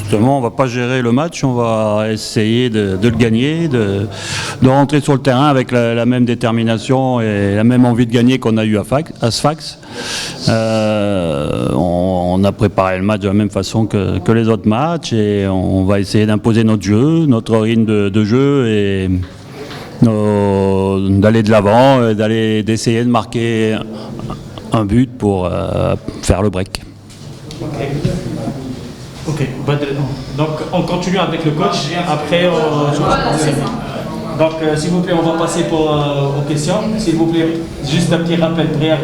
justement, on va pas gérer le match, on va essayer de le gagner, de rentrer sur le terrain avec la même détermination et la même envie de gagner qu'on a eu à Sfax. On a préparé le match de la même façon que les autres matchs et on va essayer d'imposer notre jeu, notre rythme de jeu et d'aller de l'avant, d'essayer de marquer un but pour faire le break. Ok. Donc on continue avec le coach. Après, donc s'il vous plaît, on va passer aux questions. S'il vous plaît, juste un petit rappel prière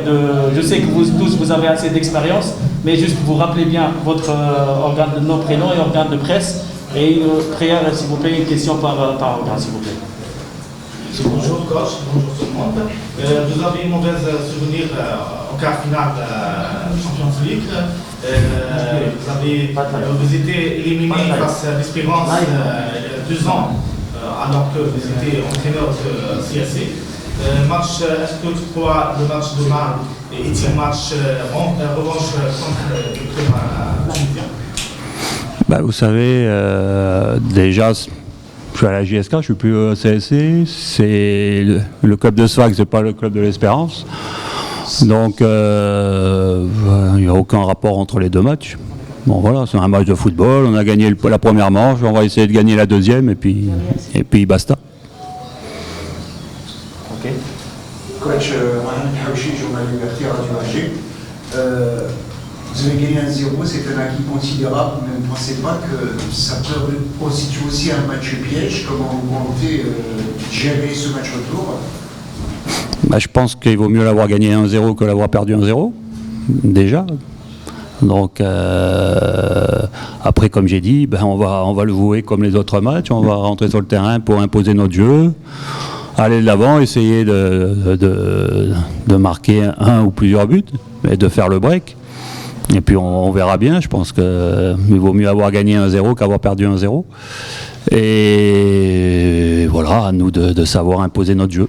je sais que vous tous vous avez assez d'expérience, mais juste vous rappelez bien votre organe de nom, prénom et organe de presse. Et une prière, s'il vous plaît, une question par organe, s'il vous plaît. Bonjour coach, bonjour tout le monde. Vous avez une mauvaise souvenir au quart final de Champions League. Vous étiez éliminé face à l'Espérance il y a 2 ans, alors que vous étiez entraîneur de CSC. Est-ce que tu crois le match demain est un match revanche contre le club tunisien? Vous savez, déjà, je suis à la JSK, je ne suis plus au CSC. C'est le club de Sfax, ce n'est pas le club de l'Espérance. Donc, il n'y a aucun rapport entre les deux matchs. Bon, voilà, c'est un match de football. On a gagné la première manche, on va essayer de gagner la deuxième et puis basta. Ok. Coach, Mohamed Haouchi, Journal Liberté, Radio AG. Vous avez gagné 1-0, c'est un acquis considérable, mais vous ne pensez pas que ça peut constituer aussi un match piège? Comment vous comptez gérer ce match retour? Je pense qu'il vaut mieux l'avoir gagné 1-0 que l'avoir perdu 1-0, déjà. Donc, après, comme j'ai dit, on va le jouer comme les autres matchs, on va rentrer sur le terrain pour imposer notre jeu, aller de l'avant, essayer de marquer un ou plusieurs buts, et de faire le break. Et puis on verra bien, je pense qu'il vaut mieux avoir gagné 1-0 qu'avoir perdu 1-0. Et voilà, à nous de savoir imposer notre jeu.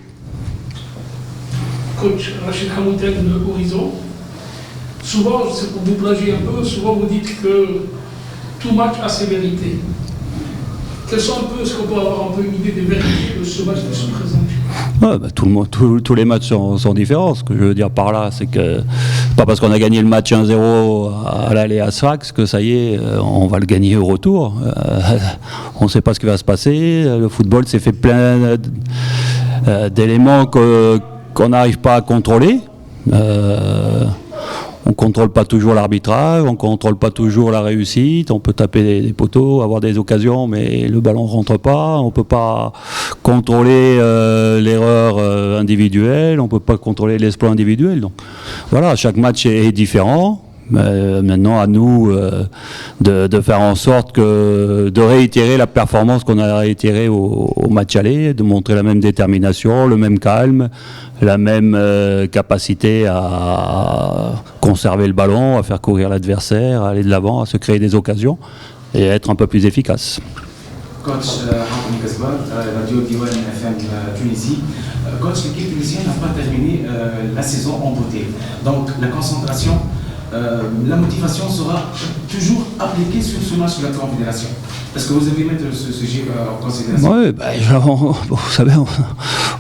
Coach Rachid Hamoutel de Horizon, souvent, c'est pour vous plager un peu, souvent vous dites que tout match a ses vérités. Quelles sont un peu, est-ce qu'on peut avoir un peu une idée des vérités de ce match qui se présente? Tous les matchs sont différents. Ce que je veux dire par là, c'est que pas parce qu'on a gagné le match 1-0 à l'aller à Sfax que ça y est, on va le gagner au retour. On ne sait pas ce qui va se passer. Le football s'est fait plein d'éléments qu'on n'arrive pas à contrôler. On ne contrôle pas toujours l'arbitrage, on ne contrôle pas toujours la réussite, on peut taper des poteaux, avoir des occasions, mais le ballon ne rentre pas, on ne peut pas contrôler l'erreur individuelle, on ne peut pas contrôler l'exploit individuel. Donc voilà, chaque match est différent. Maintenant, à nous de faire en sorte de réitérer la performance qu'on a réitérée au match aller, de montrer la même détermination, le même calme, la même capacité à conserver le ballon, à faire courir l'adversaire, à aller de l'avant, à se créer des occasions et à être un peu plus efficace. Coach Hamdi Kasban, Radio Diwan FM Tunisie. Coach, l'équipe tunisienne n'a pas terminé la saison en beauté. Donc la concentration, la motivation sera toujours appliquée sur ce match de la Confédération. Est-ce que vous avez mettre ce sujet en considération? Oui, vous savez,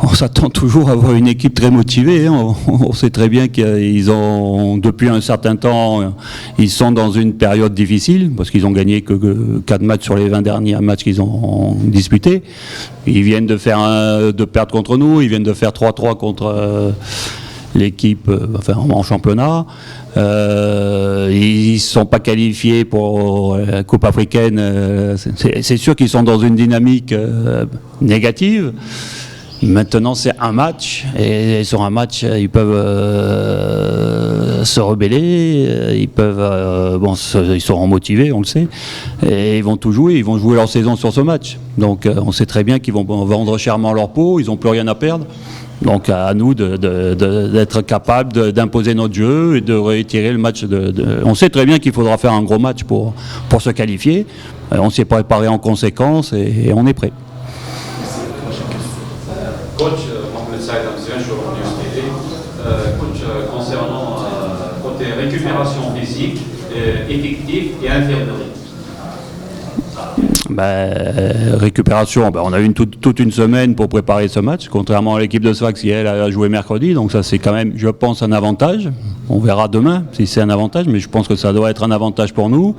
on s'attend toujours à avoir une équipe très motivée. Hein. On sait très bien qu'ils ont, depuis un certain temps, ils sont dans une période difficile, parce qu'ils ont gagné que 4 matchs sur les 20 derniers matchs qu'ils ont disputés. Ils viennent de perdre contre nous, ils viennent de faire 3-3 contre l'équipe en championnat. Ils ne sont pas qualifiés pour la Coupe africaine. C'est sûr qu'ils sont dans une dynamique négative. Maintenant, c'est un match. Et sur un match, ils peuvent se rebeller. Ils peuvent, ils seront motivés, on le sait. Et ils vont tout jouer. Ils vont jouer leur saison sur ce match. Donc, on sait très bien qu'ils vont vendre chèrement leur peau. Ils n'ont plus rien à perdre. Donc à nous d'être capables d'imposer notre jeu et de réitérer le match. On sait très bien qu'il faudra faire un gros match pour se qualifier. On s'y est préparé en conséquence et on est prêt. Coach, Mohamed Saïd Amzian, je suis revenu au TV. Coach, concernant côté récupération physique, effectif et infirmerie. Récupération, on a eu toute une semaine pour préparer ce match, contrairement à l'équipe de Sfax qui, elle, a joué mercredi. Donc ça, c'est quand même, je pense, un avantage. On verra demain si c'est un avantage, mais je pense que ça doit être un avantage pour nous.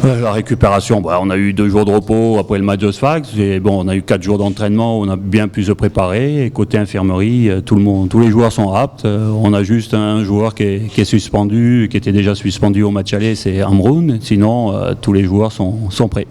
La récupération, on a eu 2 jours de repos après le match de Sfax. Et on a eu 4 jours d'entraînement, on a bien pu se préparer. Et côté infirmerie, tous les joueurs sont aptes. On a juste un joueur qui est suspendu, qui était déjà suspendu au match aller, c'est Amroun. Sinon, tous les joueurs sont prêts.